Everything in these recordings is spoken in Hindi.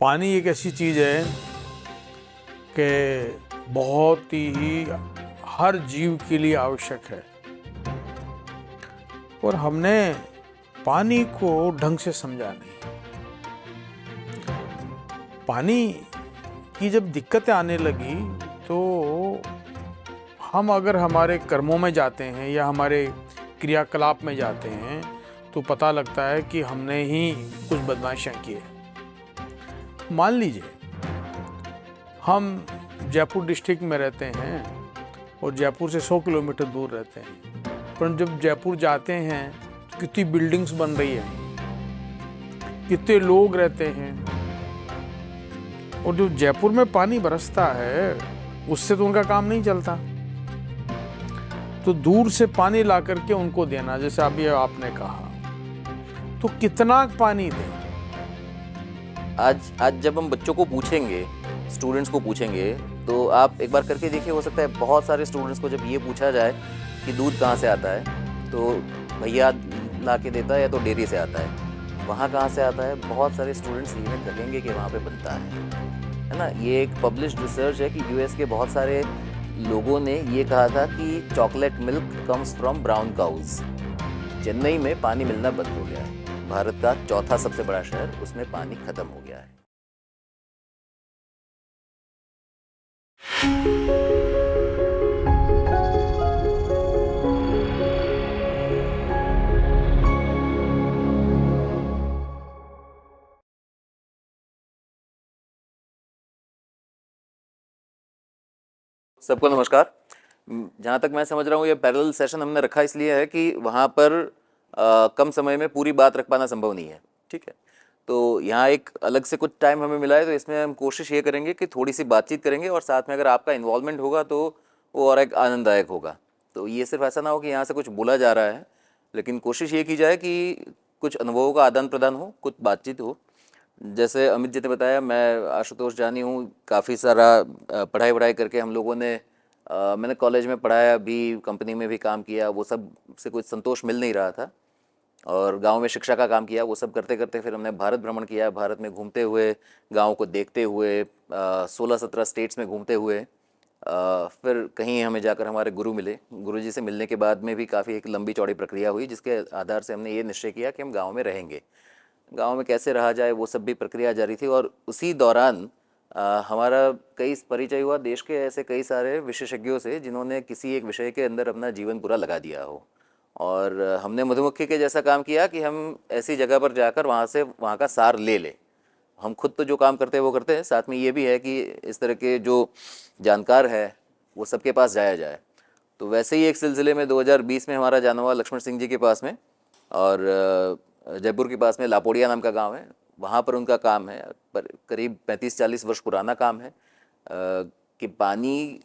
पानी एक ऐसी चीज़ है कि बहुत ही हर जीव के लिए आवश्यक है और हमने पानी को ढंग से समझा नहीं। पानी की जब दिक्कतें आने लगी तो हम अगर हमारे कर्मों में जाते हैं या हमारे क्रियाकलाप में जाते हैं तो पता लगता है कि हमने ही कुछ बदमाशियां की है। मान लीजिए हम जयपुर डिस्ट्रिक्ट में रहते हैं और जयपुर से 100 किलोमीटर दूर रहते हैं, पर जब जयपुर जाते हैं तो कितनी बिल्डिंग्स बन रही है, कितने लोग रहते हैं, और जो जयपुर में पानी बरसता है उससे तो उनका काम नहीं चलता। तो दूर से पानी ला करके उनको देना, जैसे अभी आपने कहा, तो कितना पानी दें। आज जब हम बच्चों को पूछेंगे, स्टूडेंट्स को पूछेंगे, तो आप एक बार करके देखिए, हो सकता है बहुत सारे स्टूडेंट्स को जब ये पूछा जाए कि दूध कहाँ से आता है तो भैया ला के देता है या तो डेयरी से आता है। वहाँ कहाँ से आता है, बहुत सारे स्टूडेंट्स ये में कहेंगे कि वहाँ पे बनता है ना। ये एक पब्लिश्ड रिसर्च है कि यूएस के बहुत सारे लोगों ने ये कहा था कि chocolate milk comes from brown cows. Chennai में पानी मिलना बंद हो गया है। भारत का चौथा सबसे बड़ा शहर, उसमें पानी खत्म हो गया है। सबको नमस्कार। जहाँ तक मैं समझ रहा हूँ ये पैरेलल सेशन हमने रखा इसलिए है कि वहाँ पर कम समय में पूरी बात रख पाना संभव नहीं है, ठीक है। तो यहाँ एक अलग से कुछ टाइम हमें मिला है, तो इसमें हम कोशिश ये करेंगे कि थोड़ी सी बातचीत करेंगे और साथ में अगर आपका इन्वॉल्वमेंट होगा तो वो और एक आनंददायक होगा। तो ये सिर्फ ऐसा ना हो कि यहाँ से कुछ बोला जा रहा है, लेकिन कोशिश ये की जाए कि कुछ अनुभवों का आदान प्रदान हो, कुछ बातचीत हो। जैसे अमित जी ने बताया, मैं आशुतोष जानी हूँ। काफ़ी सारा पढ़ाई करके हम लोगों ने मैंने कॉलेज में पढ़ाया भी, कंपनी में भी काम किया, वो सब से कुछ संतोष मिल नहीं रहा था, और गांव में शिक्षा का काम किया। वो सब करते करते फिर हमने भारत भ्रमण किया। भारत में घूमते हुए, गाँव को देखते हुए, 16-17 स्टेट्स में घूमते हुए, फिर कहीं हमें जाकर हमारे गुरु मिले। गुरु जी से मिलने के बाद में भी काफ़ी एक लंबी चौड़ी प्रक्रिया हुई, जिसके आधार से हमने ये निश्चय किया कि हम गाँव में रहेंगे। गांव में कैसे रहा जाए, वो सब भी प्रक्रिया जारी थी। और उसी दौरान हमारा कई परिचय हुआ देश के ऐसे कई सारे विशेषज्ञों से, जिन्होंने किसी एक विषय के अंदर अपना जीवन पूरा लगा दिया हो। और हमने मधुमक्खी के जैसा काम किया कि हम ऐसी जगह पर जाकर वहाँ का सार ले लें। हम खुद तो जो काम करते हैं वो करते हैं, साथ में ये भी है कि इस तरह के जो जानकार है वो सबके पास जाया जाए। तो वैसे ही एक सिलसिले में 2020 में हमारा जाना हुआ लक्ष्मण सिंह जी के पास में, और जयपुर के पास में लापोड़िया नाम का गांव है, वहाँ पर उनका काम है। पर करीब 35-40 वर्ष पुराना काम है कि पानी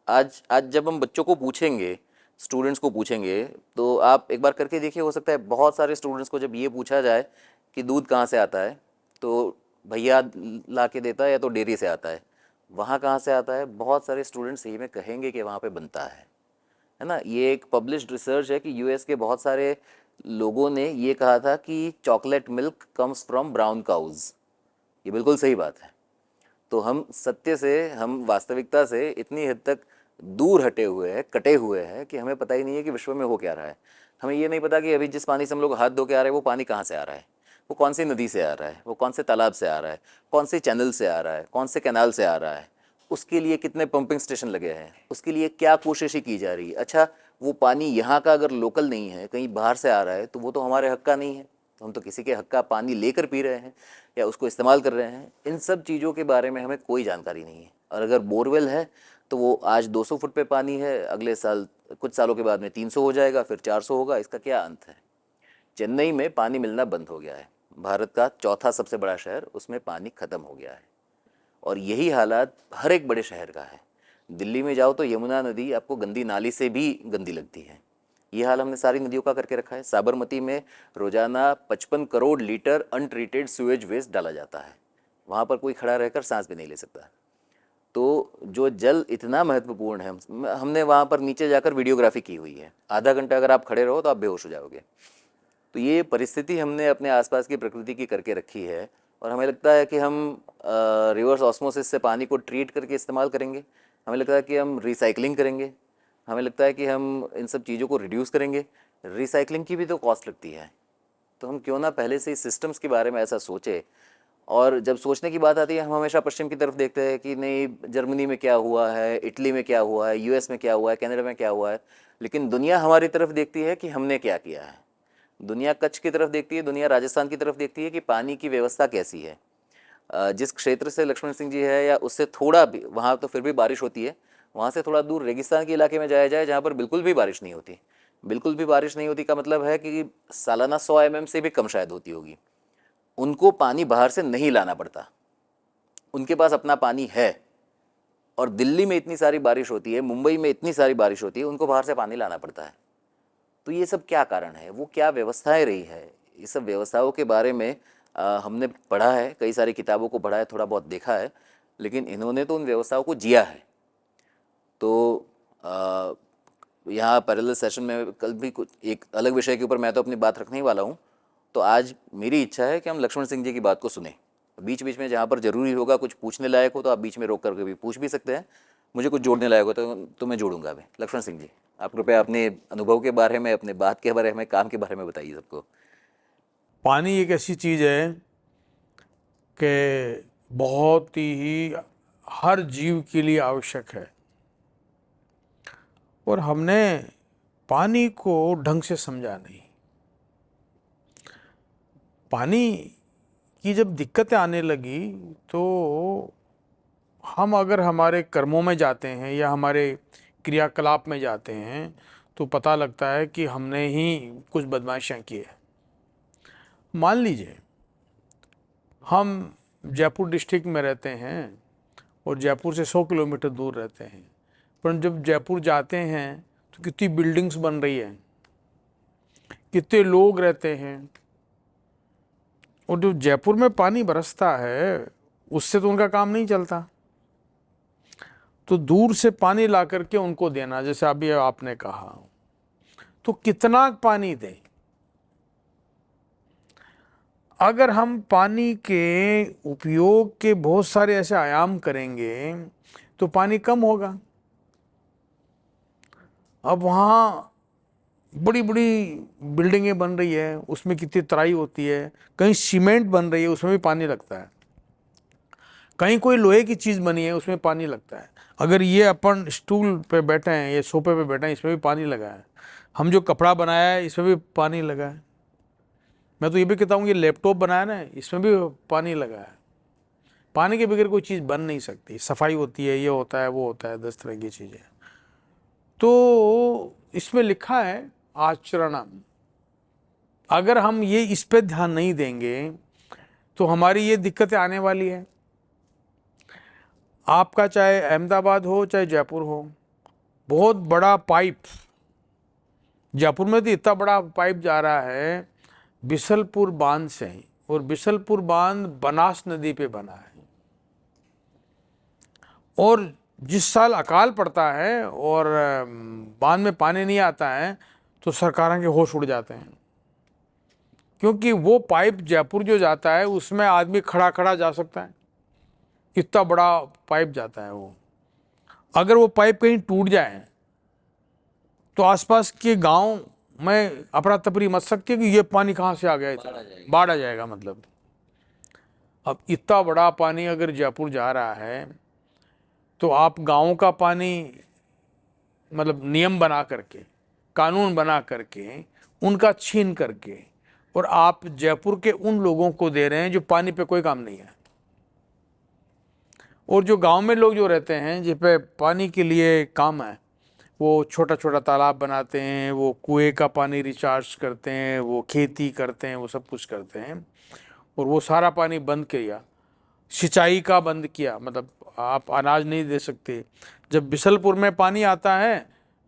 आज जब हम बच्चों को पूछेंगे, स्टूडेंट्स को पूछेंगे, तो आप एक बार करके देखिए, हो सकता है बहुत सारे स्टूडेंट्स को जब ये पूछा जाए कि दूध कहाँ से आता है तो भैया ला के देता है या तो डेयरी से आता है। वहाँ कहाँ से आता है, बहुत सारे स्टूडेंट्स सही में कहेंगे कि वहाँ पे बनता है ना। ये एक पब्लिश्ड रिसर्च है कि यूएस के बहुत सारे लोगों ने ये कहा था कि chocolate milk comes from brown cows. ये बिल्कुल सही बात है। तो हम सत्य से, हम वास्तविकता से इतनी हद तक दूर हटे हुए हैं, कटे हुए हैं कि हमें पता ही नहीं है कि विश्व में हो क्या रहा है। हमें ये नहीं पता कि अभी जिस पानी से हम लोग हाथ धो के आ रहे हैं वो पानी कहाँ से आ रहा है, वो कौन सी नदी से आ रहा है, वो कौन से तालाब से आ रहा है, कौन से चैनल से आ रहा है, कौन से कैनाल से आ रहा है, उसके लिए कितने पंपिंग स्टेशन लगे हैं, उसके लिए क्या कोशिशें की जा रही है। अच्छा, वो पानी यहाँ का अगर लोकल नहीं है, कहीं बाहर से आ रहा है, तो वो तो हमारे हक का नहीं है। तो हम तो किसी के हक का पानी लेकर पी रहे हैं या उसको इस्तेमाल कर रहे हैं। इन सब चीज़ों के बारे में हमें कोई जानकारी नहीं है। और अगर बोरवेल है तो वो आज 200 फुट पे पानी है, अगले साल, कुछ सालों के बाद में 300 हो जाएगा, फिर 400 होगा। इसका क्या अंत है। चेन्नई में पानी मिलना बंद हो गया है। भारत का चौथा सबसे बड़ा शहर, उसमें पानी खत्म हो गया है। और यही हालात हर एक बड़े शहर का है। दिल्ली में जाओ तो यमुना नदी आपको गंदी नाली से भी गंदी लगती है। ये हाल हमने सारी नदियों का करके रखा है। साबरमती में रोजाना 55 crore litre untreated sewage waste डाला जाता है। वहाँ पर कोई खड़ा रहकर सांस भी नहीं ले सकता। तो जो जल इतना महत्वपूर्ण है, हमने वहाँ पर नीचे जाकर वीडियोग्राफी की हुई है। आधा घंटा अगर आप खड़े रहो तो आप बेहोश हो जाओगे। तो ये परिस्थिति हमने अपने आसपास की प्रकृति की करके रखी है। और हमें लगता है कि हम रिवर्स ऑस्मोसिस से पानी को ट्रीट करके इस्तेमाल करेंगे, हमें लगता है कि हम रिसाइकलिंग करेंगे, हमें लगता है कि हम इन सब चीज़ों को रिड्यूस करेंगे। रिसाइकलिंग की भी तो कॉस्ट लगती है, तो हम क्यों ना पहले से ही सिस्टम्स के बारे में ऐसा सोचे। और जब सोचने की बात आती है हम हमेशा पश्चिम की तरफ देखते हैं कि नहीं जर्मनी में क्या हुआ है, इटली में क्या हुआ है, यूएस में क्या हुआ है, कनाडा में क्या हुआ है, लेकिन दुनिया हमारी तरफ देखती है कि हमने क्या किया है। दुनिया कच्छ की तरफ देखती है, दुनिया राजस्थान की तरफ देखती है कि पानी की व्यवस्था कैसी है। जिस क्षेत्र से लक्ष्मण सिंह जी है या उससे थोड़ा भी, वहाँ तो फिर भी बारिश होती है, वहाँ से थोड़ा दूर रेगिस्तान के इलाके में जाया जाए जहाँ पर बिल्कुल भी बारिश नहीं होती। बिल्कुल भी बारिश नहीं होती का मतलब है कि सालाना 100 mm से भी कम शायद होती होगी। उनको पानी बाहर से नहीं लाना पड़ता, उनके पास अपना पानी है। और दिल्ली में इतनी सारी बारिश होती है, मुंबई में इतनी सारी बारिश होती है, उनको बाहर से पानी लाना पड़ता है। तो ये सब क्या कारण है, वो क्या व्यवस्थाएं रही है, ये सब व्यवस्थाओं के बारे में हमने पढ़ा है, कई सारी किताबों को पढ़ा है, थोड़ा बहुत देखा है, लेकिन इन्होंने तो उन व्यवस्थाओं को जिया है। तो यहाँ पैरेलल सेशन में कल भी कुछ एक अलग विषय के ऊपर मैं तो अपनी बात रखने ही वाला हूँ। तो आज मेरी इच्छा है कि हम लक्ष्मण सिंह जी की बात को सुने। बीच बीच में जहाँ पर ज़रूरी होगा, कुछ पूछने लायक हो तो आप बीच में रोक करके भी पूछ भी सकते हैं, मुझे कुछ जोड़ने लायक हो तो मैं जोड़ूंगा भी। लक्ष्मण सिंह जी, आप कृपया अपने अनुभव के बारे में, अपने बात के बारे में, काम के बारे में बताइए सबको। पानी एक ऐसी चीज़ है कि बहुत ही हर जीव के लिए आवश्यक है, और हमने पानी को ढंग से समझा नहीं। पानी की जब दिक्कतें आने लगी तो हम अगर हमारे कर्मों में जाते हैं या हमारे क्रियाकलाप में जाते हैं तो पता लगता है कि हमने ही कुछ बदमाशियां की है। मान लीजिए हम जयपुर डिस्ट्रिक्ट में रहते हैं और जयपुर से 100 किलोमीटर दूर रहते हैं, पर जब जयपुर जाते हैं तो कितनी बिल्डिंग्स बन रही है, कितने लोग रहते हैं, और जो जयपुर में पानी बरसता है उससे तो उनका काम नहीं चलता। तो दूर से पानी ला करके उनको देना, जैसे अभी आपने कहा, तो कितना पानी दें? अगर हम पानी के उपयोग के बहुत सारे ऐसे आयाम करेंगे तो पानी कम होगा। अब वहाँ बड़ी बड़ी बिल्डिंगें बन रही है, उसमें कितनी तराई होती है, कहीं सीमेंट बन रही है उसमें भी पानी लगता है, कहीं कोई लोहे की चीज़ बनी है उसमें पानी लगता है। अगर ये अपन स्टूल पे बैठे हैं, ये सोफे पे बैठे हैं, इसमें भी पानी लगा है। हम जो कपड़ा बनाया है इसमें भी पानी लगा है। मैं तो ये भी कहता हूँ, ये लैपटॉप बनाया ना, इसमें भी पानी लगा है। पानी के बगैर कोई चीज़ बन नहीं सकती। सफाई होती है, ये होता है, वो होता है, 10 तरह की चीज़ें। तो इसमें लिखा है आचरणम। अगर हम ये इस पे ध्यान नहीं देंगे तो हमारी ये दिक्कतें आने वाली है। आपका चाहे अहमदाबाद हो चाहे जयपुर हो, बहुत बड़ा पाइप, जयपुर में तो इतना बड़ा पाइप जा रहा है बिसलपुर बांध से, और बिसलपुर बांध बनास नदी पे बना है। और जिस साल अकाल पड़ता है और बांध में पानी नहीं आता है तो सरकारों के होश उड़ जाते हैं, क्योंकि वो पाइप जयपुर जो जाता है उसमें आदमी खड़ा खड़ा जा सकता है, इतना बड़ा पाइप जाता है वो। अगर वो पाइप कहीं टूट जाए तो आसपास के गांव में अफरा तफरी मच सकती है कि ये पानी कहाँ से आ गया, इतना बाढ़ आ जाएगा। मतलब अब इतना बड़ा पानी अगर जयपुर जा रहा है तो आप गाँव का पानी मतलब नियम बना करके, कानून बना करके, उनका छीन करके, और आप जयपुर के उन लोगों को दे रहे हैं जो पानी पे कोई काम नहीं है। और जो गांव में लोग जो रहते हैं जिस पे पानी के लिए काम है, वो छोटा छोटा तालाब बनाते हैं, वो कुएं का पानी रिचार्ज करते हैं, वो खेती करते हैं, वो सब कुछ करते हैं, और वो सारा पानी बंद किया, सिंचाई का बंद किया। मतलब आप अनाज नहीं दे सकते। जब बिसलपुर में पानी आता है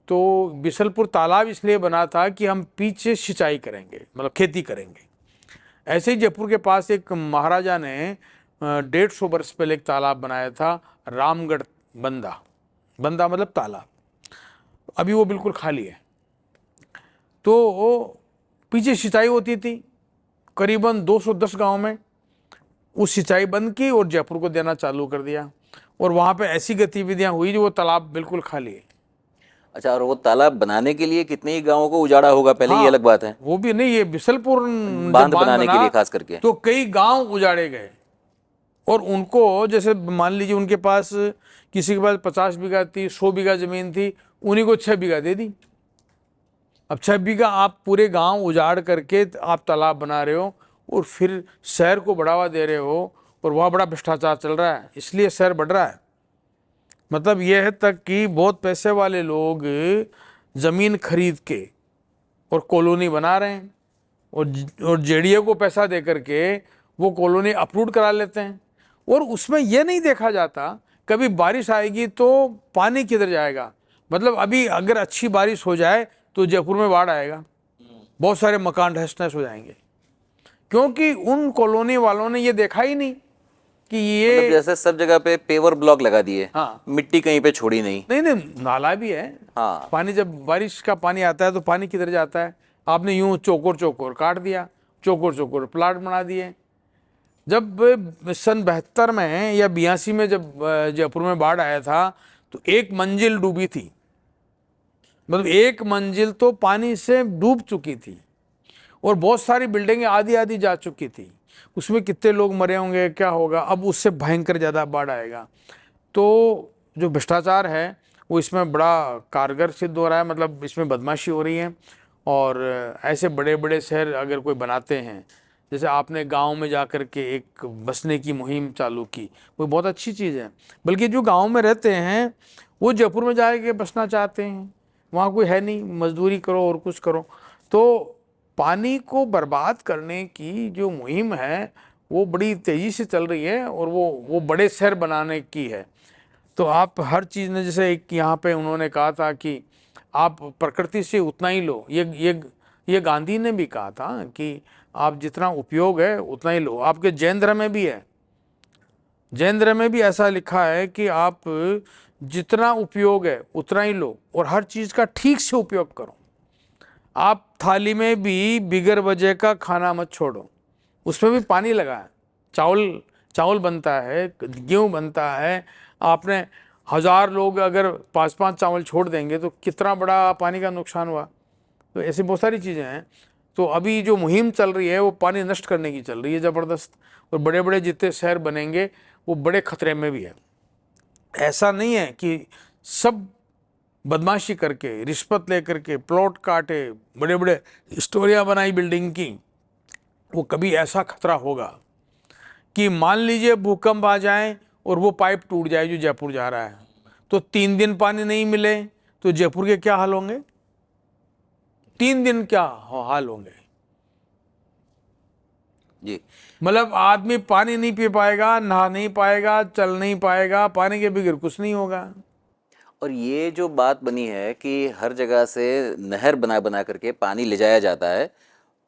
तो बिसलपुर तालाब इसलिए बना था कि हम पीछे सिंचाई करेंगे, मतलब खेती करेंगे। ऐसे ही जयपुर के पास एक महाराजा ने 150 वर्ष पहले एक तालाब बनाया था, रामगढ़ बंदा। बंदा मतलब तालाब, अभी वो बिल्कुल खाली है। तो पीछे सिंचाई होती थी करीबन 210 गांव में, उस सिंचाई बंद की और जयपुर को देना चालू कर दिया, और वहाँ पे ऐसी गतिविधियाँ हुई जो वो तालाब बिल्कुल खाली है। अच्छा, और वो तालाब बनाने के लिए कितने ही गांवों को उजाड़ा होगा पहले, ये अलग हाँ, बात है। वो भी नहीं, ये बिसलपुर जब बांध बांध बनाने के बना लिए खास करके। तो कई गांव उजाड़े गए, और उनको जैसे मान लीजिए उनके पास, किसी के पास 50 बीघा थी, 100 बीघा जमीन थी, उन्हीं को 6 बीघा दे दी। अब 6 बीघा आप पूरे गांव उजाड़ करके आप तालाब बना रहे हो और फिर शहर को बढ़ावा दे रहे हो, और वहाँ बड़ा भ्रष्टाचार चल रहा है, इसलिए शहर बढ़ रहा है। मतलब यह है तक कि बहुत पैसे वाले लोग ज़मीन खरीद के और कॉलोनी बना रहे हैं, और जेडीए को पैसा दे करके वो कॉलोनी अप्रूव करा लेते हैं, और उसमें यह नहीं देखा जाता कभी बारिश आएगी तो पानी किधर जाएगा। मतलब अभी अगर अच्छी बारिश हो जाए तो जयपुर में बाढ़ आएगा, बहुत सारे मकान तहस नहस हो जाएंगे, क्योंकि उन कॉलोनी वालों ने ये देखा ही नहीं कि ये मतलब जैसे सब जगह पे पेवर ब्लॉक लगा दिए, हाँ, मिट्टी कहीं पे छोड़ी नहीं। नहीं नहीं, नाला भी है। हाँ, पानी जब बारिश का पानी आता है तो पानी किधर जाता है, आपने यूं चौकोर चौकोर काट दिया, चौकोर चौकोर प्लाट बना दिए। जब सन 72 में या 82 में जब जयपुर में बाढ़ आया था तो एक मंजिल डूबी थी, मतलब एक मंजिल तो पानी से डूब चुकी थी, और बहुत सारी बिल्डिंगें आधी आधी जा चुकी थी। उसमें कितने लोग मरे होंगे, क्या होगा, अब उससे भयंकर ज़्यादा बाढ़ आएगा। तो जो भ्रष्टाचार है वो इसमें बड़ा कारगर सिद्ध हो रहा है, मतलब इसमें बदमाशी हो रही है। और ऐसे बड़े बड़े शहर अगर कोई बनाते हैं, जैसे आपने गांव में जा कर के एक बसने की मुहिम चालू की, वो बहुत अच्छी चीज़ है। बल्कि जो गांव में रहते हैं वो जयपुर में जाके बसना चाहते हैं, वहाँ कोई है नहीं, मजदूरी करो और कुछ करो। तो पानी को बर्बाद करने की जो मुहिम है वो बड़ी तेज़ी से चल रही है, और वो बड़े शहर बनाने की है। तो आप हर चीज़ ने, जैसे एक यहाँ पे उन्होंने कहा था कि आप प्रकृति से उतना ही लो, ये गांधी ने भी कहा था कि आप जितना उपयोग है उतना ही लो। आपके जैन धर्म में भी है, जैन धर्म में भी ऐसा लिखा है कि आप जितना उपयोग है उतना ही लो, और हर चीज़ का ठीक से उपयोग करो। आप थाली में भी बिगर वजह का खाना मत छोड़ो, उसमें भी पानी लगा है। चावल बनता है, गेहूँ बनता है, आपने 1000 लोग अगर 5-5 चावल छोड़ देंगे तो कितना बड़ा पानी का नुकसान हुआ। तो ऐसी बहुत सारी चीज़ें हैं। तो अभी जो मुहिम चल रही है वो पानी नष्ट करने की चल रही है ज़बरदस्त, और बड़े बड़े जितने शहर बनेंगे वो बड़े खतरे में भी है। ऐसा नहीं है कि सब बदमाशी करके, रिश्वत लेकर के प्लॉट काटे, बड़े बड़े स्टोरियाँ बनाई बिल्डिंग की, वो कभी ऐसा खतरा होगा कि मान लीजिए भूकंप आ जाए और वो पाइप टूट जाए जो जयपुर जा रहा है, तो 3 दिन पानी नहीं मिले तो जयपुर के क्या हाल होंगे, 3 दिन क्या हाल होंगे। जी। मतलब आदमी पानी नहीं पी पाएगा, नहा नहीं पाएगा, चल नहीं पाएगा, पानी के बगैर कुछ नहीं होगा। और ये जो बात बनी है कि हर जगह से नहर बना बना करके पानी ले जाया जाता है,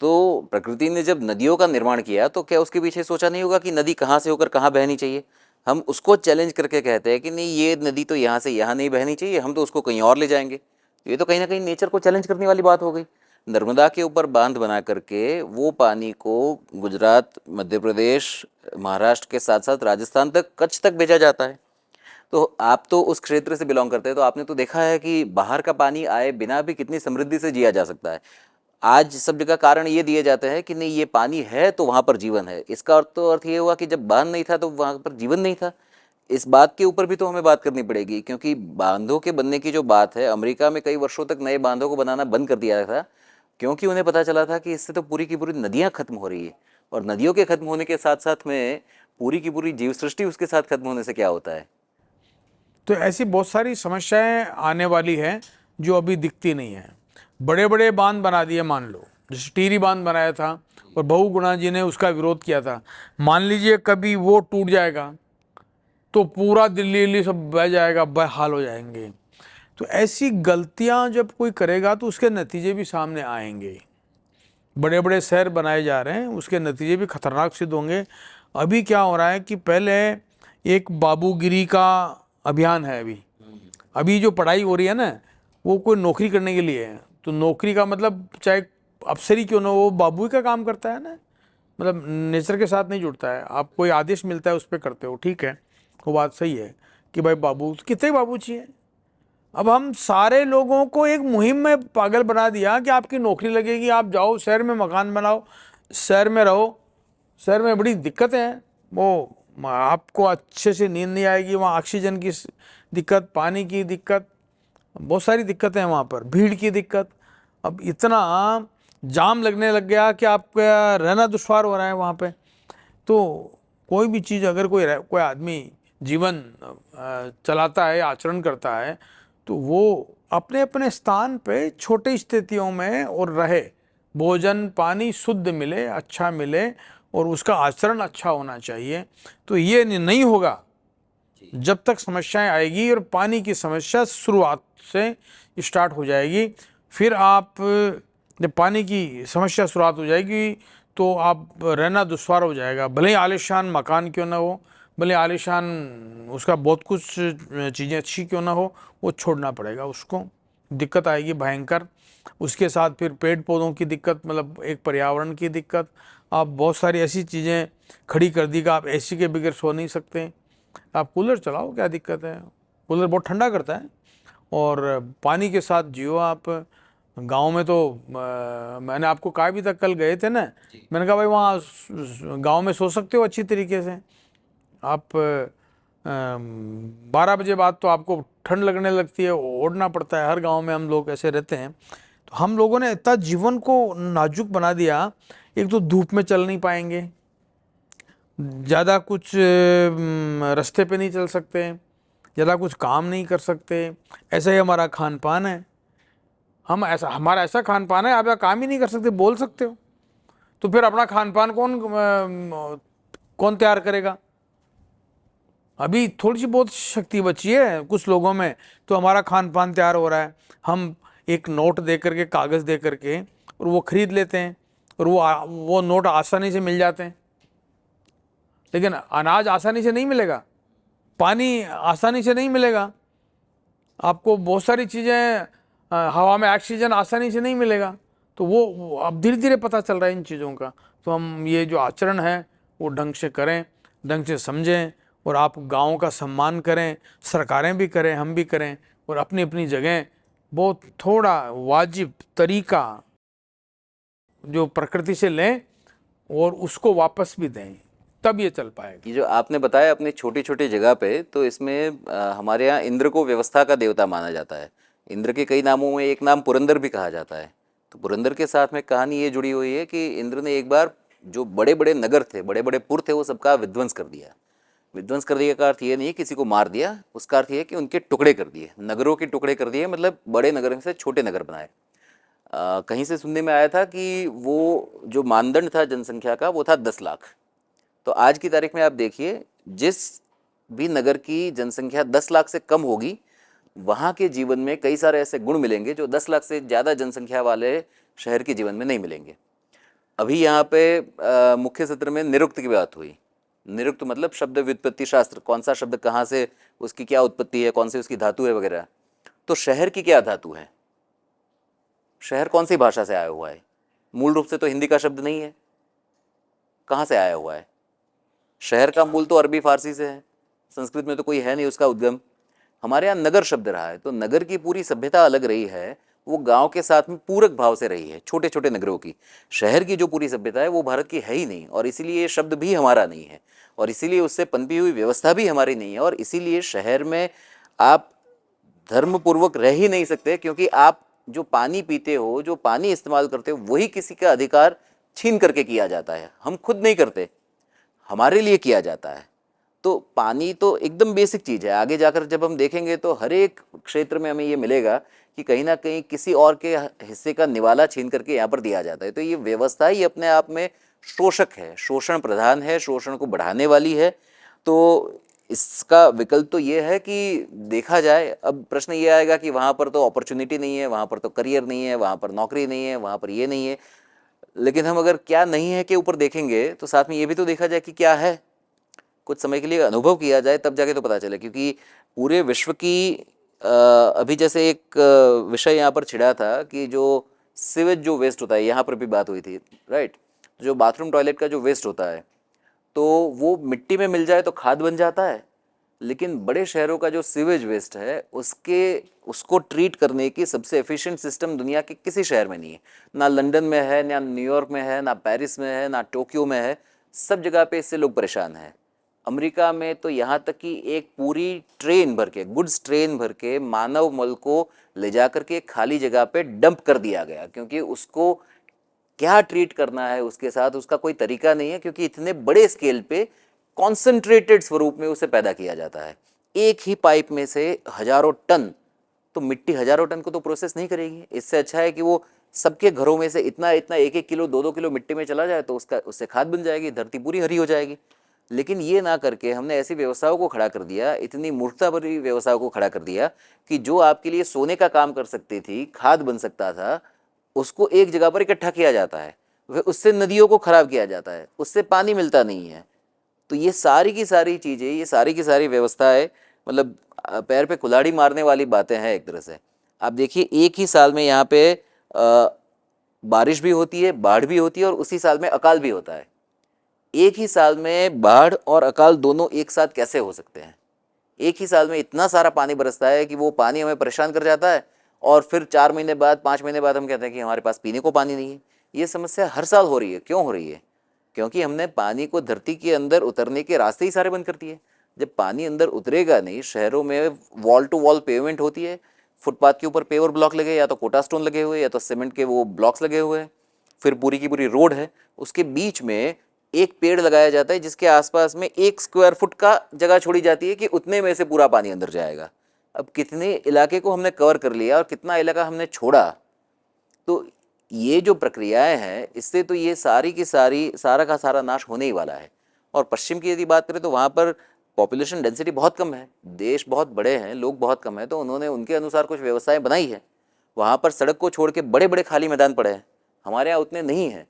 तो प्रकृति ने जब नदियों का निर्माण किया तो क्या उसके पीछे सोचा नहीं होगा कि नदी कहाँ से होकर कहाँ बहनी चाहिए। हम उसको चैलेंज करके कहते हैं कि नहीं, ये नदी तो यहाँ से यहाँ नहीं बहनी चाहिए, हम तो उसको कहीं और ले जाएंगे। ये तो कहीं ना कहीं नेचर को चैलेंज करने वाली बात हो गई। नर्मदा के ऊपर बांध बना करके वो पानी को गुजरात, मध्य प्रदेश, महाराष्ट्र के साथ साथ राजस्थान तक, कच्छ तक भेजा जाता है। तो आप तो उस क्षेत्र से बिलोंग करते हैं, तो आपने तो देखा है कि बाहर का पानी आए बिना भी कितनी समृद्धि से जिया जा सकता है। आज सब जगह कारण ये दिए जाते हैं कि नहीं, ये पानी है तो वहाँ पर जीवन है। इसका अर्थ ये हुआ कि जब बांध नहीं था तो वहाँ पर जीवन नहीं था। इस बात के ऊपर भी तो हमें बात करनी पड़ेगी, क्योंकि बांधों के बनने की जो बात है, अमेरिका में कई वर्षों तक नए बांधों को बनाना बंद कर दिया था, क्योंकि उन्हें पता चला था कि इससे तो पूरी की पूरी नदियाँ खत्म हो रही है, और नदियों के खत्म होने के साथ साथ में पूरी की पूरी जीव सृष्टि उसके साथ खत्म होने से क्या होता है। तो ऐसी बहुत सारी समस्याएं आने वाली हैं जो अभी दिखती नहीं है। बड़े बड़े बांध बना दिए, मान लो जैसे टीरी बांध बनाया था और बहुगुणा जी ने उसका विरोध किया था। मान लीजिए कभी वो टूट जाएगा तो पूरा दिल्ली सब बह जाएगा, बेहाल हो जाएंगे। तो ऐसी गलतियां जब कोई करेगा तो उसके नतीजे भी सामने आएंगे। बड़े बड़े शहर बनाए जा रहे हैं, उसके नतीजे भी खतरनाक सिद्ध होंगे। अभी क्या हो रहा है कि पहले एक बाबूगिरी का अभियान है, अभी जो पढ़ाई हो रही है ना, वो कोई नौकरी करने के लिए है। तो नौकरी का मतलब चाहे अफसरी क्यों ना हो, वो बाबू का काम करता है ना, मतलब नेचर के साथ नहीं जुड़ता है। आप कोई आदेश मिलता है उस पर करते हो, ठीक है, वो बात सही है कि भाई बाबू, कितने बाबू चाहिए। अब हम सारे लोगों को एक मुहिम में पागल बना दिया कि आपकी नौकरी लगेगी, आप जाओ शहर में मकान बनाओ, शहर में रहो। शहर में बड़ी दिक्कतें हैं, वो आपको अच्छे से नींद नहीं आएगी, वहाँ ऑक्सीजन की दिक्कत, पानी की दिक्कत, बहुत सारी दिक्कतें हैं वहाँ पर, भीड़ की दिक्कत। अब इतना जाम लगने लग गया कि आपका रहना दुश्वार हो रहा है वहाँ पे। तो कोई भी चीज़ अगर कोई आदमी जीवन चलाता है, आचरण करता है, तो वो अपने अपने स्थान पे छोटी स्थितियों में और रहे, भोजन पानी शुद्ध मिले, अच्छा मिले, और उसका आचरण अच्छा होना चाहिए। तो ये नहीं होगा जब तक समस्याएं आएगी, और पानी की समस्या शुरुआत से स्टार्ट हो जाएगी। फिर आप जब पानी की समस्या शुरुआत हो जाएगी तो आप रहना दुश्वार हो जाएगा, भले ही आलीशान मकान क्यों ना हो, भले आलीशान उसका बहुत कुछ चीज़ें अच्छी क्यों ना हो, वो छोड़ना पड़ेगा उसको, दिक्कत आएगी भयंकर। उसके साथ फिर पेड़ पौधों की दिक्कत, मतलब एक पर्यावरण की दिक्कत। आप बहुत सारी ऐसी चीज़ें खड़ी कर दी कि आप एसी के बगैर सो नहीं सकते। आप कूलर चलाओ, क्या दिक्कत है, कूलर बहुत ठंडा करता है। और पानी के साथ जियो आप। गांव में तो मैंने आपको कहा भी था, कल गए थे ना, मैंने कहा भाई वहाँ गांव में सो सकते हो अच्छी तरीके से। आप 12 बजे बाद तो आपको ठंड लगने लगती है, ओढ़ना पड़ता है। हर गांव में हम लोग ऐसे रहते हैं। तो हम लोगों ने इतना जीवन को नाजुक बना दिया, एक तो धूप में चल नहीं पाएंगे, ज़्यादा कुछ रास्ते पे नहीं चल सकते, ज़्यादा कुछ काम नहीं कर सकते। ऐसा ही हमारा खान पान है, हमारा ऐसा खान पान है, आप काम ही नहीं कर सकते, बोल सकते हो तो फिर अपना खान पान कौन तैयार करेगा। अभी थोड़ी सी बहुत शक्ति बची है कुछ लोगों में, तो हमारा खान पान तैयार हो रहा है। हम एक नोट दे करके, कागज़ दे करके, और वो खरीद लेते हैं, और वो नोट आसानी से मिल जाते हैं। लेकिन अनाज आसानी से नहीं मिलेगा, पानी आसानी से नहीं मिलेगा, आपको बहुत सारी चीज़ें, हवा में ऑक्सीजन आसानी से नहीं मिलेगा। तो वो अब धीरे धीरे पता चल रहा है इन चीज़ों का। तो हम ये जो आचरण है वो ढंग से करें, ढंग से समझें, और आप गाँव का सम्मान करें, सरकारें भी करें, हम भी करें, और अपनी अपनी जगह बहुत थोड़ा वाजिब तरीका जो प्रकृति से लें और उसको वापस भी दें, तब ये चल पाएगा। ये जो आपने बताया अपनी छोटी छोटी जगह पे, तो इसमें हमारे यहाँ इंद्र को व्यवस्था का देवता माना जाता है। इंद्र के कई नामों में एक नाम पुरंदर भी कहा जाता है। तो पुरंदर के साथ में कहानी ये जुड़ी हुई है कि इंद्र ने एक बार जो बड़े बड़े नगर थे, बड़े बड़े पुर थे, वो सबका विध्वंस कर दिया। विध्वंस कर दिया का अर्थ ये नहीं किसी को मार दिया, उसका अर्थ ये कि उनके टुकड़े कर दिए, नगरों के टुकड़े कर दिए, मतलब बड़े नगर से छोटे नगर बनाए। कहीं से सुनने में आया था कि वो जो मानदंड था जनसंख्या का, वो था 10 लाख। तो आज की तारीख में आप देखिए, जिस भी नगर की जनसंख्या 10 लाख से कम होगी, वहाँ के जीवन में कई सारे ऐसे गुण मिलेंगे जो 10 लाख से ज़्यादा जनसंख्या वाले शहर के जीवन में नहीं मिलेंगे। अभी यहाँ पे मुख्य सत्र में निरुक्त की बात हुई। निरुक्त मतलब शब्द व्युत्पत्ति शास्त्र, कौन सा शब्द कहाँ से, उसकी क्या उत्पत्ति है, कौन सी उसकी धातु है वगैरह। तो शहर की क्या धातु है, शहर कौन सी भाषा से आया हुआ है? मूल रूप से तो हिंदी का शब्द नहीं है, कहाँ से आया हुआ है? शहर का मूल तो अरबी फारसी से है, संस्कृत में तो कोई है नहीं उसका उद्गम। हमारे यहाँ नगर शब्द रहा है, तो नगर की पूरी सभ्यता अलग रही है, वो गांव के साथ में पूरक भाव से रही है, छोटे छोटे नगरों की। शहर की जो पूरी सभ्यता है वो भारत की है ही नहीं, और इसीलिए ये शब्द भी हमारा नहीं है, और इसीलिए उससे पनपी हुई व्यवस्था भी हमारी नहीं है। और इसीलिए शहर में आप धर्मपूर्वक रह ही नहीं सकते, क्योंकि आप जो पानी पीते हो, जो पानी इस्तेमाल करते हो, वही किसी का अधिकार छीन करके किया जाता है। हम खुद नहीं करते, हमारे लिए किया जाता है। तो पानी तो एकदम बेसिक चीज़ है। आगे जाकर जब हम देखेंगे तो हर एक क्षेत्र में हमें ये मिलेगा कि कहीं ना कहीं किसी और के हिस्से का निवाला छीन करके यहाँ पर दिया जाता है। तो ये व्यवस्था ही अपने आप में शोषक है, शोषण प्रधान है, शोषण को बढ़ाने वाली है। तो इसका विकल्प तो ये है कि देखा जाए। अब प्रश्न ये आएगा कि वहाँ पर तो अपॉर्चुनिटी नहीं है, वहाँ पर तो करियर नहीं है, वहाँ पर नौकरी नहीं है, वहाँ पर ये नहीं है। लेकिन हम अगर क्या नहीं है के ऊपर देखेंगे तो साथ में ये भी तो देखा जाए कि क्या है। कुछ समय के लिए अनुभव किया जाए, तब जाके तो पता चले। क्योंकि पूरे विश्व की अभी जैसे एक विषय यहाँ पर छिड़ा था कि जो सिवेज जो वेस्ट होता है, यहाँ पर भी बात हुई थी, राइट। तो जो बाथरूम टॉयलेट का जो वेस्ट होता है तो वो मिट्टी में मिल जाए तो खाद बन जाता है, लेकिन बड़े शहरों का जो सीवेज वेस्ट है उसको ट्रीट करने की सबसे एफिशिएंट सिस्टम दुनिया के किसी शहर में नहीं है। ना लंदन में है, ना न्यूयॉर्क में है, ना पेरिस में है, ना टोक्यो में है। सब जगह पे इससे लोग परेशान हैं। अमेरिका में तो यहाँ तक कि एक पूरी ट्रेन भर के, गुड्स ट्रेन भर के मानव मल को ले जा करके एक खाली जगह पे डंप कर दिया गया, क्योंकि उसको क्या ट्रीट करना है उसके साथ उसका कोई तरीका नहीं है, क्योंकि इतने बड़े स्केल पे कॉन्सेंट्रेटेड स्वरूप में उसे पैदा किया जाता है। एक ही पाइप में से हजारों टन, तो मिट्टी हजारों टन को तो प्रोसेस नहीं करेगी। इससे अच्छा है कि वो सबके घरों में से इतना इतना 1-1 किलो 2-2 किलो मिट्टी में चला जाए तो उससे खाद बन जाएगी, धरती पूरी हरी हो जाएगी। लेकिन ये ना करके हमने ऐसी व्यवस्थाओं को खड़ा कर दिया, इतनी मूर्खता भरी व्यवस्थाओं को खड़ा कर दिया कि जो आपके लिए सोने का काम कर सकती थी, खाद बन सकता था, उसको एक जगह पर इकट्ठा किया जाता है, वह उससे नदियों को खराब किया जाता है, उससे पानी मिलता नहीं है। तो ये सारी की सारी चीज़ें, ये सारी की सारी व्यवस्थाएं, मतलब पैर पे कुल्हाड़ी मारने वाली बातें हैं एक तरह से। आप देखिए एक ही साल में यहाँ पे बारिश भी होती है, बाढ़ भी होती है और उसी साल में अकाल भी होता है। एक ही साल में बाढ़ और अकाल दोनों एक साथ कैसे हो सकते हैं? एक ही साल में इतना सारा पानी बरसता है कि वो पानी हमें परेशान कर जाता है और फिर 4 महीने बाद, 5 महीने बाद हम कहते हैं कि हमारे पास पीने को पानी नहीं है। ये समस्या हर साल हो रही है। क्यों हो रही है? क्योंकि हमने पानी को धरती के अंदर उतरने के रास्ते ही सारे बंद कर दिए। जब पानी अंदर उतरेगा नहीं, शहरों में वॉल टू वॉल पेवमेंट होती है, फुटपाथ के ऊपर पेवर ब्लॉक लगे, या तो कोटा स्टोन लगे हुए या तो सीमेंट के वो ब्लॉक्स लगे हुए हैं, फिर पूरी की पूरी रोड है, उसके बीच में एक पेड़ लगाया जाता है जिसके आसपास में 1 स्क्वायर फुट का जगह छोड़ी जाती है कि उतने में से पूरा पानी अंदर जाएगा। अब कितने इलाके को हमने कवर कर लिया और कितना इलाका हमने छोड़ा। तो ये जो प्रक्रियाएं हैं, इससे तो ये सारी की सारी, सारा का सारा नाश होने ही वाला है। और पश्चिम की यदि बात करें तो वहाँ पर पॉपुलेशन डेंसिटी बहुत कम है, देश बहुत बड़े हैं, लोग बहुत कम हैं, तो उन्होंने उनके अनुसार कुछ व्यवस्थाएं बनाई है। वहाँ पर सड़क को छोड़ के बड़े बड़े खाली मैदान पड़े हैं, हमारे यहाँ उतने नहीं हैं।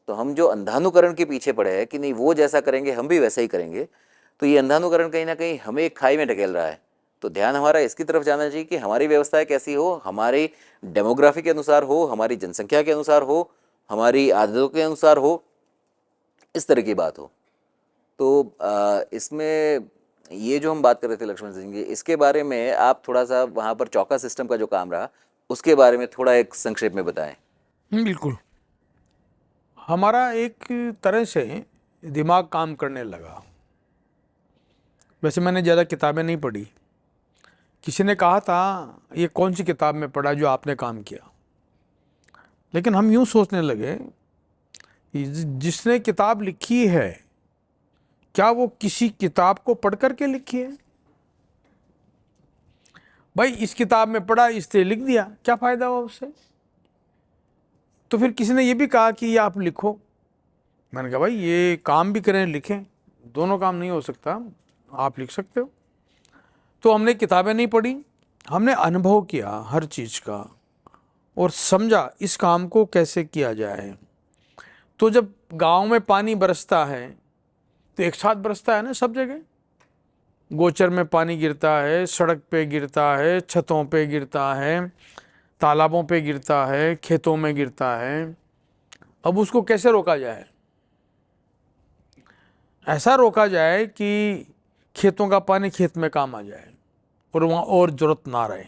तो हम जो अंधानुकरण के पीछे पड़े हैं कि नहीं वो जैसा करेंगे हम भी वैसा ही करेंगे, तो ये अंधानुकरण कहीं ना कहीं हमें एक खाई में ढकेल रहा है। तो ध्यान हमारा इसकी तरफ जाना चाहिए कि हमारी व्यवस्थाएं कैसी हो, हमारी डेमोग्राफी के अनुसार हो, हमारी जनसंख्या के अनुसार हो, हमारी आदतों के अनुसार हो, इस तरह की बात हो। तो इसमें ये जो हम बात कर रहे थे लक्ष्मण सिंह जी, इसके बारे में आप थोड़ा सा वहाँ पर चौका सिस्टम का जो काम रहा उसके बारे में थोड़ा एक संक्षेप में बताएं। बिल्कुल। हमारा एक तरह से दिमाग काम करने लगा। वैसे मैंने ज़्यादा किताबें नहीं पढ़ी, किसी ने कहा था ये कौन सी किताब में पढ़ा जो आपने काम किया, लेकिन हम यूँ सोचने लगे जिसने किताब लिखी है क्या वो किसी किताब को पढ़ करके लिखी है? भाई इस किताब में पढ़ा इससे लिख दिया, क्या फ़ायदा हुआ उससे? तो फिर किसी ने ये भी कहा कि ये आप लिखो। मैंने कहा भाई ये काम भी करें लिखें, दोनों काम नहीं हो सकता, आप लिख सकते हो। तो हमने किताबें नहीं पढ़ी, हमने अनुभव किया हर चीज़ का और समझा इस काम को कैसे किया जाए। तो जब गांव में पानी बरसता है तो एक साथ बरसता है ना सब जगह, गोचर में पानी गिरता है, सड़क पे गिरता है, छतों पे गिरता है, तालाबों पे गिरता है, खेतों में गिरता है। अब उसको कैसे रोका जाए? ऐसा रोका जाए कि खेतों का पानी खेत में काम आ जाए और वहाँ और ज़रूरत ना रहे,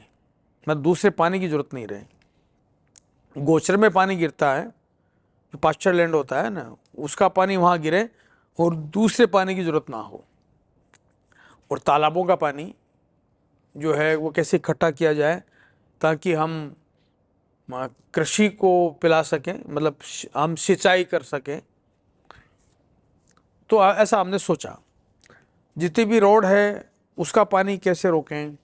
मतलब दूसरे पानी की ज़रूरत नहीं रहे। गोचर में पानी गिरता है, जो पास्चर लैंड होता है ना, उसका पानी वहाँ गिरे और दूसरे पानी की ज़रूरत ना हो। और तालाबों का पानी जो है वो कैसे इकट्ठा किया जाए ताकि हम कृषि को पिला सकें, मतलब हम सिंचाई कर सकें। तो ऐसा हमने सोचा जितनी भी रोड है उसका पानी कैसे रोकें,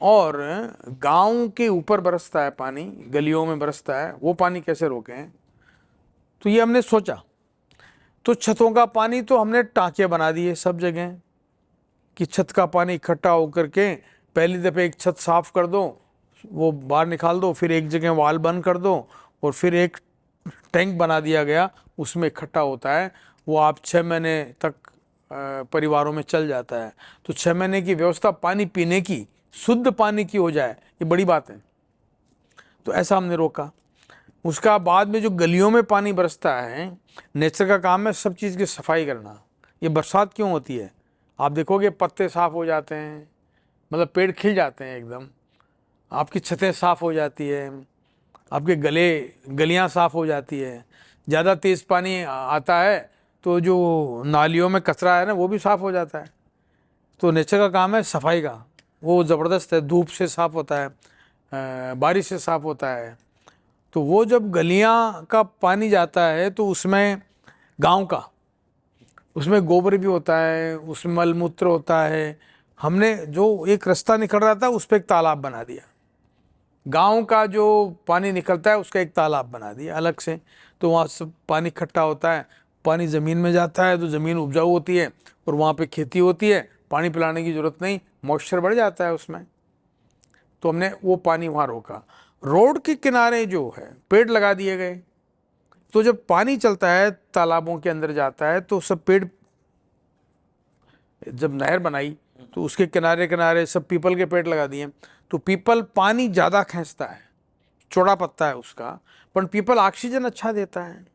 और गांव के ऊपर बरसता है पानी, गलियों में बरसता है, वो पानी कैसे रोकें। तो ये हमने सोचा। तो छतों का पानी तो हमने टाँके बना दिए सब जगह कि छत का पानी इकट्ठा होकर के पहली दफ़े एक छत साफ़ कर दो, वो बाहर निकाल दो, फिर एक जगह वाल बंद कर दो और फिर एक टैंक बना दिया गया, उसमें इकट्ठा होता है, वो आप 6 महीने तक परिवारों में चल जाता है। तो 6 महीने की व्यवस्था पानी पीने की, शुद्ध पानी की हो जाए, ये बड़ी बात है। तो ऐसा हमने रोका। उसका बाद में जो गलियों में पानी बरसता है, नेचर का काम है सब चीज़ की सफाई करना। ये बरसात क्यों होती है? आप देखोगे पत्ते साफ हो जाते हैं, मतलब पेड़ खिल जाते हैं एकदम, आपकी छतें साफ हो जाती है, आपके गलियां साफ हो जाती है। ज़्यादा तेज़ पानी आता है तो जो नालियों में कचरा है ना वो भी साफ हो जाता है। तो नेचर का काम है सफाई का, वो ज़बरदस्त है। धूप से साफ होता है, बारिश से साफ होता है। तो वो जब गलियां का पानी जाता है तो उसमें गांव का, उसमें गोबर भी होता है, उसमें मल मूत्र होता है। हमने जो एक रास्ता निकल रहा था उस पर एक तालाब बना दिया, गांव का जो पानी निकलता है उसका एक तालाब बना दिया अलग से। तो वहाँ सब पानी इकट्ठा होता है, पानी ज़मीन में जाता है तो ज़मीन उपजाऊ होती है और वहाँ पे खेती होती है। पानी पिलाने की ज़रूरत नहीं, मॉइस्चर बढ़ जाता है उसमें। तो हमने वो पानी वहाँ रोका। रोड के किनारे जो है पेड़ लगा दिए गए, तो जब पानी चलता है तालाबों के अंदर जाता है तो सब पेड़, जब नहर बनाई तो उसके किनारे किनारे सब पीपल के पेड़ लगा दिए। तो पीपल पानी ज़्यादा खींचता है, चौड़ा पत्ता है उसका, पर पीपल ऑक्सीजन अच्छा देता है।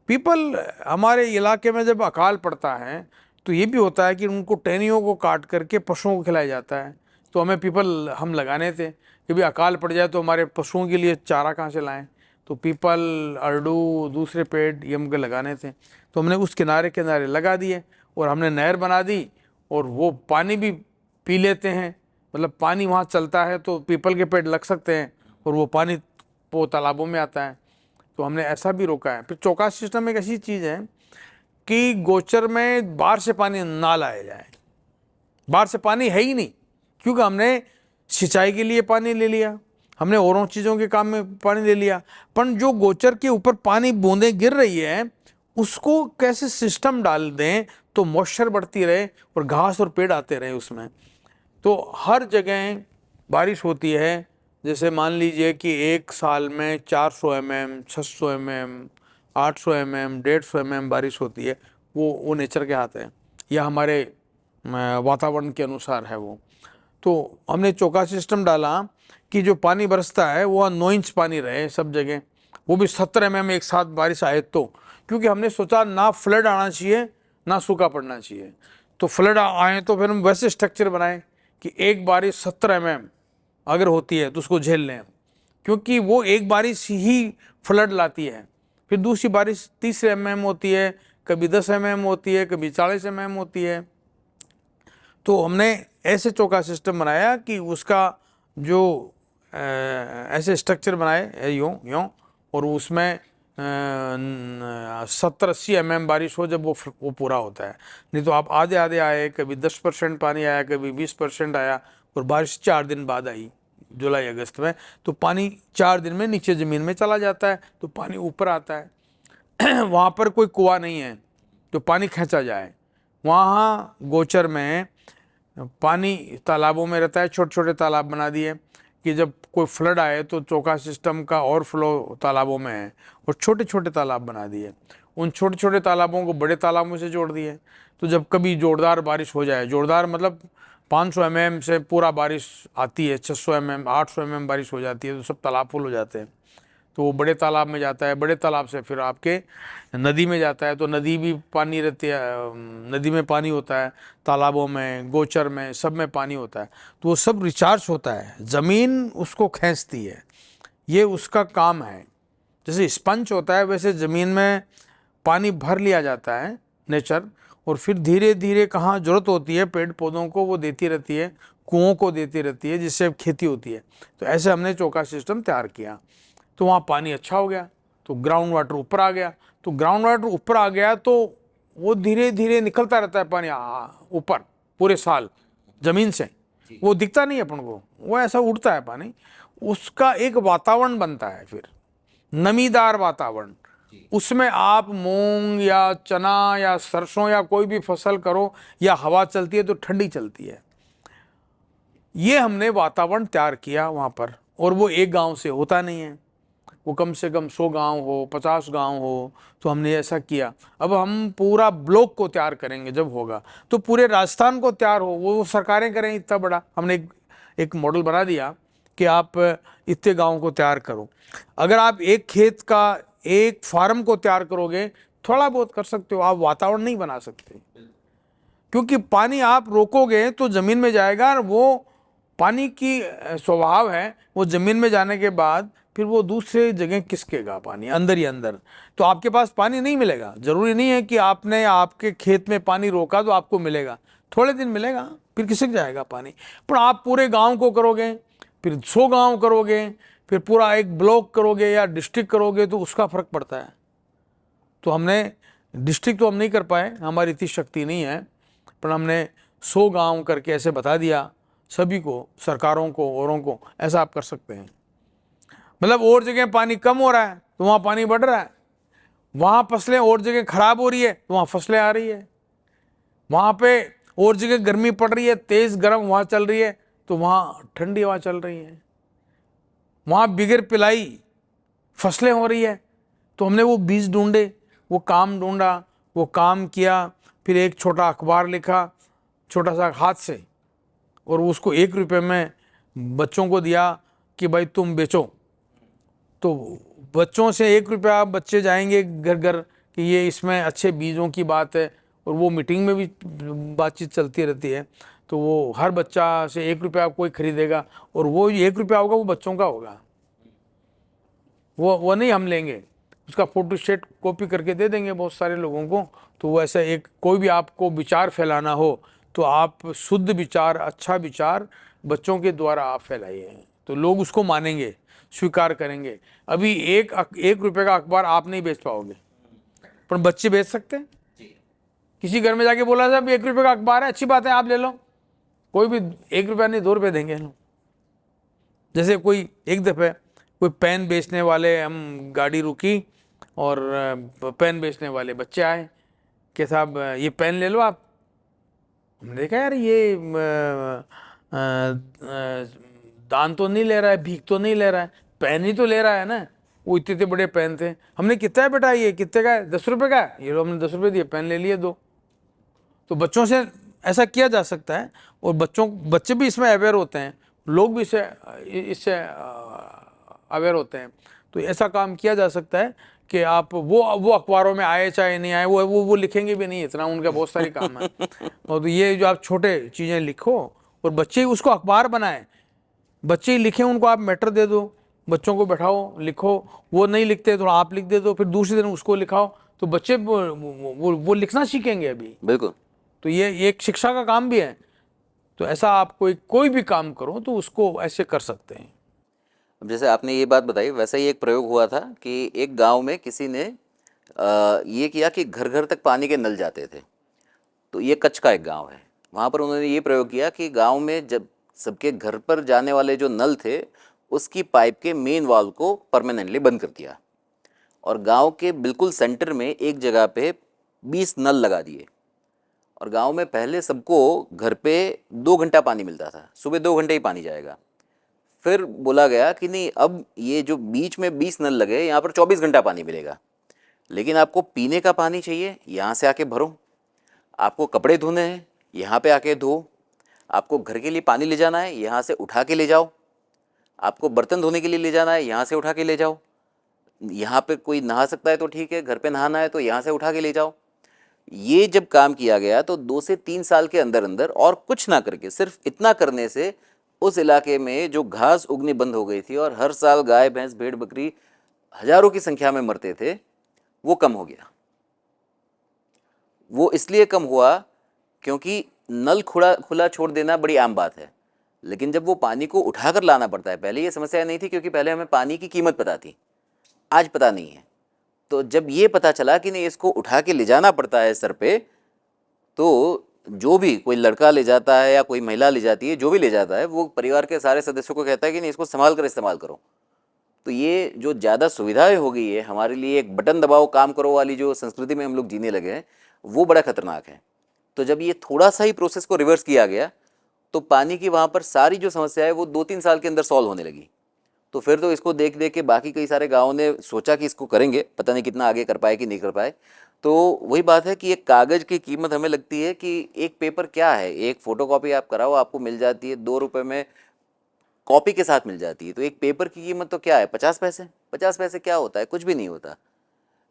पीपल हमारे इलाके में जब अकाल पड़ता है तो ये भी होता है कि उनको टहनियों को काट करके पशुओं को खिलाया जाता है। तो हमें पीपल हम लगाने थे कि भी अकाल पड़ जाए तो हमारे पशुओं के लिए चारा कहाँ से लाएं। तो पीपल, अरडू, दूसरे पेड़ ये हमको लगाने थे, तो हमने उस किनारे किनारे लगा दिए और हमने नहर बना दी और वो पानी भी पी लेते हैं। मतलब पानी वहाँ चलता है तो पीपल के पेड़ लग सकते हैं और वो पानी वो तालाबों में आता है। तो हमने ऐसा भी रोका है। फिर चौका सिस्टम एक ऐसी चीज़ है कि गोचर में बाहर से पानी ना लाया जाए। बाहर से पानी है ही नहीं, क्योंकि हमने सिंचाई के लिए पानी ले लिया, हमने औरों चीज़ों के काम में पानी ले लिया, पर जो गोचर के ऊपर पानी बूंदें गिर रही है उसको कैसे सिस्टम डाल दें तो मॉइस्चर बढ़ती रहे और घास और पेड़ आते रहे उसमें। तो हर जगह बारिश होती है। जैसे मान लीजिए कि एक साल में 400 mm, 600 mm, 800 mm, 150 mm बारिश होती है। वो नेचर के हाथ है या हमारे वातावरण के अनुसार है वो। तो हमने चौका सिस्टम डाला कि जो पानी बरसता है वो 9 इंच पानी रहे सब जगह, वो भी 70 mm एक साथ बारिश आए तो। क्योंकि हमने सोचा ना फ्लड आना चाहिए ना सूखा पड़ना चाहिए। तो फ्लड आए तो फिर हम वैसे स्ट्रक्चर बनाए कि एक बारिश 70 mm अगर होती है तो उसको झेल लें, क्योंकि वो एक बारिश ही फ्लड लाती है। फिर दूसरी बारिश 30 mm होती है, कभी 10 mm होती है, कभी 40 mm होती है। तो हमने ऐसे चौका सिस्टम बनाया कि उसका जो ऐसे स्ट्रक्चर बनाए यूँ और उसमें 70-80 mm बारिश हो जब वो पूरा होता है। नहीं तो आप आधे आधे आए, कभी 10% पानी आया, कभी 20% आया, और बारिश 4 दिन बाद आई जुलाई अगस्त में, तो पानी 4 दिन में नीचे ज़मीन में चला जाता है, तो पानी ऊपर आता है। वहाँ पर कोई कुआं नहीं है तो पानी खींचा जाए। वहाँ गोचर में पानी तालाबों में रहता है, छोटे छोटे तालाब बना दिए कि जब कोई फ्लड आए तो चौका सिस्टम का और फ्लो तालाबों में है, और छोटे छोटे तालाब बना दिए। उन छोटे छोटे तालाबों को बड़े तालाबों से जोड़ दिए। तो जब कभी जोरदार बारिश हो जाए, जोरदार मतलब 500 mm से पूरा बारिश आती है, 600 mm, 800 mm बारिश हो जाती है, तो सब तालाब फुल हो जाते हैं। तो वो बड़े तालाब में जाता है, बड़े तालाब से फिर आपके नदी में जाता है, तो नदी भी पानी रहती है, नदी में पानी होता है, तालाबों में, गोचर में, सब में पानी होता है। तो वो सब रिचार्ज होता है, ज़मीन उसको खींचती है, ये उसका काम है। जैसे स्पंज होता है वैसे ज़मीन में पानी भर लिया जाता है नेचर, और फिर धीरे धीरे कहाँ ज़रूरत होती है पेड़ पौधों को वो देती रहती है, कुओं को देती रहती है, जिससे खेती होती है। तो ऐसे हमने चौका सिस्टम तैयार किया। तो वहाँ पानी अच्छा हो गया, तो ग्राउंड वाटर ऊपर आ गया। तो ग्राउंड वाटर ऊपर आ गया तो वो धीरे धीरे निकलता रहता है पानी ऊपर पूरे साल ज़मीन से। वो दिखता नहीं अपन को, वो ऐसा उड़ता है पानी। उसका एक वातावरण बनता है फिर, नमीदार वातावरण। उसमें आप मूंग या चना या सरसों या कोई भी फसल करो, या हवा चलती है तो ठंडी चलती है। ये हमने वातावरण तैयार किया वहाँ पर, और वो एक गांव से होता नहीं है, वो कम से कम 100 गांव हो, 50 गांव हो। तो हमने ऐसा किया। अब हम पूरा ब्लॉक को तैयार करेंगे, जब होगा तो पूरे राजस्थान को तैयार हो, वो सरकारें करें इतना बड़ा। हमने एक मॉडल बना दिया कि आप इतने गाँव को तैयार करो। अगर आप एक खेत का, एक फार्म को तैयार करोगे, थोड़ा बहुत कर सकते हो, आप वातावरण नहीं बना सकते, क्योंकि पानी आप रोकोगे तो ज़मीन में जाएगा, और वो पानी की स्वभाव है, वो ज़मीन में जाने के बाद फिर वो दूसरे जगह खिसकेगा पानी अंदर ही अंदर, तो आपके पास पानी नहीं मिलेगा। ज़रूरी नहीं है कि आपने आपके खेत में पानी रोका तो आपको मिलेगा, थोड़े दिन मिलेगा फिर खिसक जाएगा पानी। पर आप पूरे गांव को करोगे, फिर 100 गांव करोगे, फिर पूरा एक ब्लॉक करोगे या डिस्ट्रिक्ट करोगे, तो उसका फ़र्क पड़ता है। तो हमने डिस्ट्रिक्ट तो हम नहीं कर पाए, हमारी इतनी शक्ति नहीं है, पर हमने 100 गांव करके ऐसे बता दिया सभी को, सरकारों को, औरों को, ऐसा आप कर सकते हैं। मतलब और जगह पानी कम हो रहा है तो वहाँ पानी बढ़ रहा है, वहाँ फसलें और जगह खराब हो रही है तो वहाँ फसलें आ रही है, वहाँ पे और जगह गर्मी पड़ रही है, तेज़ गर्म हवा चल रही है तो वहाँ ठंडी हवा चल रही है, वहाँ बिगर पिलाई फसलें हो रही है। तो हमने वो बीज ढूंढे, वो काम ढूंढा, वो काम किया, फिर एक छोटा अखबार लिखा, छोटा सा हाथ से, और उसको 1 रुपये में बच्चों को दिया कि भाई तुम बेचो। तो बच्चों से 1 रुपया बच्चे जाएंगे घर घर कि ये इसमें अच्छे बीजों की बात है, और वो मीटिंग में भी बातचीत चलती रहती है। तो वो हर बच्चा से 1 रुपया कोई खरीदेगा, और वो 1 रुपया होगा वो बच्चों का होगा, वो नहीं हम लेंगे, उसका फोटो स्टेट कॉपी करके दे देंगे बहुत सारे लोगों को। तो वो ऐसा एक, कोई भी आपको विचार फैलाना हो तो आप शुद्ध विचार, अच्छा विचार बच्चों के द्वारा आप फैलाइए, तो लोग उसको मानेंगे, स्वीकार करेंगे। अभी 1 रुपये का अखबार आप नहीं बेच पाओगे, पर बच्चे बेच सकते हैं। किसी घर में जाके बोला साहब 1 रुपये का अखबार है, अच्छी बात है, आप ले लो, कोई भी 1 रुपया नहीं 2 रुपये देंगे लोग। जैसे कोई एक दफ़े कोई पेन बेचने वाले, हम गाड़ी रुकी और पेन बेचने वाले बच्चे आए कि साहब ये पेन ले लो आप। हमने देखा यार ये दान तो नहीं ले रहा है, भीख तो नहीं ले रहा है, पेन ही तो ले रहा है ना। वो इतने इतने बड़े पेन थे। हमने कितना है बेटा, ये कितने का है? 10 रुपये का है। ये लो, हमने 10 रुपये दिए, पेन ले लिए 2। तो बच्चों से ऐसा किया जा सकता है, और बच्चे भी इसमें अवेयर होते हैं, लोग भी इससे अवेयर होते हैं। तो ऐसा काम किया जा सकता है कि आप वो अखबारों में आए चाहे नहीं आए, वो लिखेंगे भी नहीं, इतना उनका बहुत सारी काम है। और तो ये जो आप छोटे चीज़ें लिखो और बच्चे उसको अखबार बनाएं, बच्चे ही लिखें, उनको आप मैटर दे दो, बच्चों को बैठाओ लिखो, वो नहीं लिखते तो आप लिख दे दो, फिर दूसरे दिन उसको लिखाओ, तो बच्चे वो लिखना सीखेंगे अभी। बिल्कुल। तो ये एक शिक्षा का काम भी है। तो ऐसा आप कोई भी काम करो तो उसको ऐसे कर सकते हैं। अब जैसे आपने ये बात बताई, वैसा ही एक प्रयोग हुआ था कि एक गांव में किसी ने ये किया कि घर घर तक पानी के नल जाते थे। तो ये कच्छ का एक गांव है, वहाँ पर उन्होंने ये प्रयोग किया कि गांव में जब सबके घर पर जाने वाले जो नल थे उसकी पाइप के मेन वाल्व को परमानेंटली बंद कर दिया, और गांव के बिल्कुल सेंटर में एक जगह पे 20 नल लगा दिए। और गांव में पहले सबको घर पे 2 घंटा पानी मिलता था, सुबह 2 घंटे ही पानी जाएगा। फिर बोला गया कि नहीं, अब ये जो बीच में 20 नल लगे, यहाँ पर 24 घंटा पानी मिलेगा, लेकिन आपको पीने का पानी चाहिए यहाँ से आके भरो, आपको कपड़े धोने हैं यहाँ पे आके धो, आपको घर के लिए पानी ले जाना है यहाँ से उठा के ले जाओ, आपको बर्तन धोने के लिए ले जाना है यहाँ से उठा के ले जाओ, यहाँ पे कोई नहा सकता है तो ठीक है, घर पे नहाना है तो यहाँ से उठा के ले जाओ। ये जब काम किया गया तो 2 से 3 साल के अंदर अंदर, और कुछ ना करके सिर्फ इतना करने से, उस इलाके में जो घास उगनी बंद हो गई थी और हर साल गाय भैंस भेड़ बकरी हजारों की संख्या में मरते थे, वो कम हो गया। वो इसलिए कम हुआ क्योंकि नल खुला छोड़ देना बड़ी आम बात है, लेकिन जब वो पानी को उठाकर लाना पड़ता है, पहले ये समस्या नहीं थी क्योंकि पहले हमें पानी की कीमत पता थी, आज पता नहीं है। तो जब ये पता चला कि नहीं, इसको उठा के ले जाना पड़ता है सर पे, तो जो भी कोई लड़का ले जाता है या कोई महिला ले जाती है, जो भी ले जाता है, वो परिवार के सारे सदस्यों को कहता है कि नहीं, इसको संभाल कर इस्तेमाल करो। तो ये जो ज़्यादा सुविधाएं हो गई है हमारे लिए, एक बटन दबाओ काम करो वाली जो संस्कृति में हम लोग जीने लगे हैं, वो बड़ा खतरनाक है। तो जब ये थोड़ा सा ही प्रोसेस को रिवर्स किया गया तो पानी की वहाँ पर सारी जो समस्या है वो 2-3 साल के अंदर सॉल्व होने लगी। तो फिर तो इसको देख देख के बाकी कई सारे गाँव ने सोचा कि इसको करेंगे, पता नहीं कितना आगे कर पाए कि नहीं कर पाए। तो वही बात है कि एक कागज़ की कीमत हमें लगती है कि एक पेपर क्या है, एक फ़ोटोकॉपी आप कराओ आपको मिल जाती है 2 रुपये में, कॉपी के साथ मिल जाती है। तो एक पेपर की कीमत तो क्या है, 50 पैसे। 50 पैसे क्या होता है, कुछ भी नहीं होता।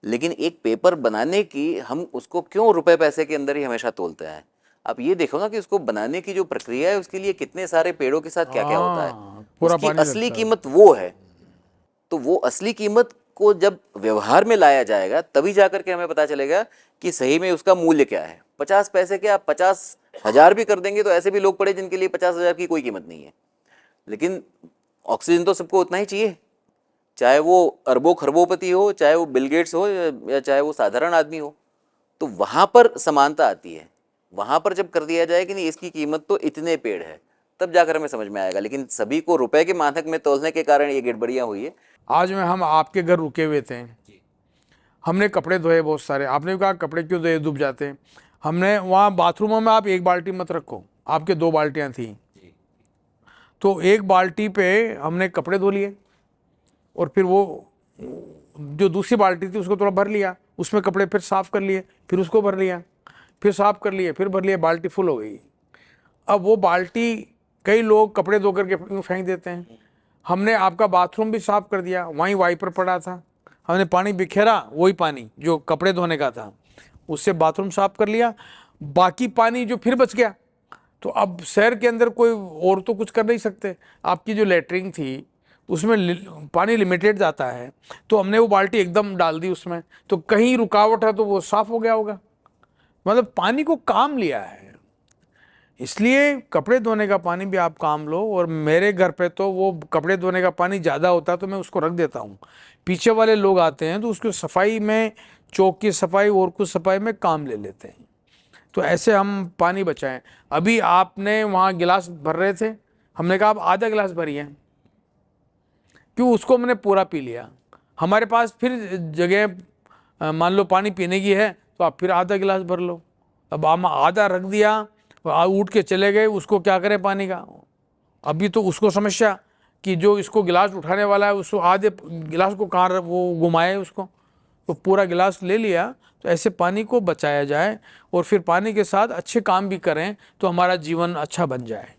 लेकिन एक पेपर बनाने की हम उसको क्यों रुपए पैसे के अंदर ही हमेशा तोलते हैं। आप ये देखो ना कि उसको बनाने की जो प्रक्रिया है उसके लिए कितने सारे पेड़ों के साथ क्या क्या होता है, पूरा उसकी पानी असली लगता है। कीमत वो है। तो वो असली कीमत को जब व्यवहार में लाया जाएगा तभी जाकर के हमें पता चलेगा कि सही में उसका मूल्य क्या है। 50 पैसे क्या, 50,000 भी कर देंगे तो ऐसे भी लोग पड़े जिनके लिए 50,000 की कोई कीमत नहीं है। लेकिन ऑक्सीजन तो सबको उतना ही चाहिए, चाहे वो अरबों खरबोपति हो, चाहे वो बिल गेट्स हो, या चाहे वो साधारण आदमी हो। तो वहां पर समानता आती है। वहां पर जब कर दिया जाए कि नहीं इसकी कीमत तो इतने पेड़ है, तब जाकर हमें समझ में आएगा। लेकिन सभी को रुपए के मानक में तोलने के कारण ये गड़बड़ियां हुई है। आज में हम आपके घर रुके हुए थे, हमने कपड़े धोए बहुत सारे। आपने भी कहा कपड़े क्यों धोए, डूब जाते हैं। हमने वहाँ बाथरूमों में आप एक बाल्टी मत रखो, आपके 2 बाल्टियाँ थी, तो एक बाल्टी पे हमने कपड़े धो लिए और फिर वो जो दूसरी बाल्टी थी उसको थोड़ा भर लिया, उसमें कपड़े फिर साफ़ कर लिए, फिर उसको भर लिया, फिर साफ़ कर लिए, फिर भर लिया, बाल्टी फुल हो गई। अब वो बाल्टी कई लोग कपड़े धो करके यूँ फेंक देते हैं। हमने आपका बाथरूम भी साफ़ कर दिया, वहीं वाइपर पड़ा था, हमने पानी बिखेरा, वही पानी जो कपड़े धोने का था उससे बाथरूम साफ़ कर लिया। बाकी पानी जो फिर बच गया, तो अब शहर के अंदर कोई और तो कुछ कर नहीं सकते। आपकी जो लेटरिन थी उसमें पानी लिमिटेड जाता है, तो हमने वो बाल्टी एकदम डाल दी उसमें, तो कहीं रुकावट है तो वो साफ़ हो गया होगा। मतलब पानी को काम लिया है। इसलिए कपड़े धोने का पानी भी आप काम लो। और मेरे घर पे तो वो कपड़े धोने का पानी ज़्यादा होता है तो मैं उसको रख देता हूँ। पीछे वाले लोग आते हैं तो उसको सफाई में, चौक की सफाई और कुछ सफाई में काम ले लेते हैं। तो ऐसे हम पानी बचाएं। अभी आपने वहाँ गिलास भर रहे थे, हमने कहा आप आधा गिलास भरिए, क्यों, उसको हमने पूरा पी लिया। हमारे पास फिर जगह मान लो पानी पीने की है तो आप फिर आधा गिलास भर लो। अब हम आधा रख दिया, उठ के चले गए, उसको क्या करें पानी का। अभी तो उसको समस्या कि जो इसको गिलास उठाने वाला है उसको आधे गिलास को कहाँ वो घुमाए उसको, तो पूरा गिलास ले लिया। तो ऐसे पानी को बचाया जाए और फिर पानी के साथ अच्छे काम भी करें तो हमारा जीवन अच्छा बन जाए।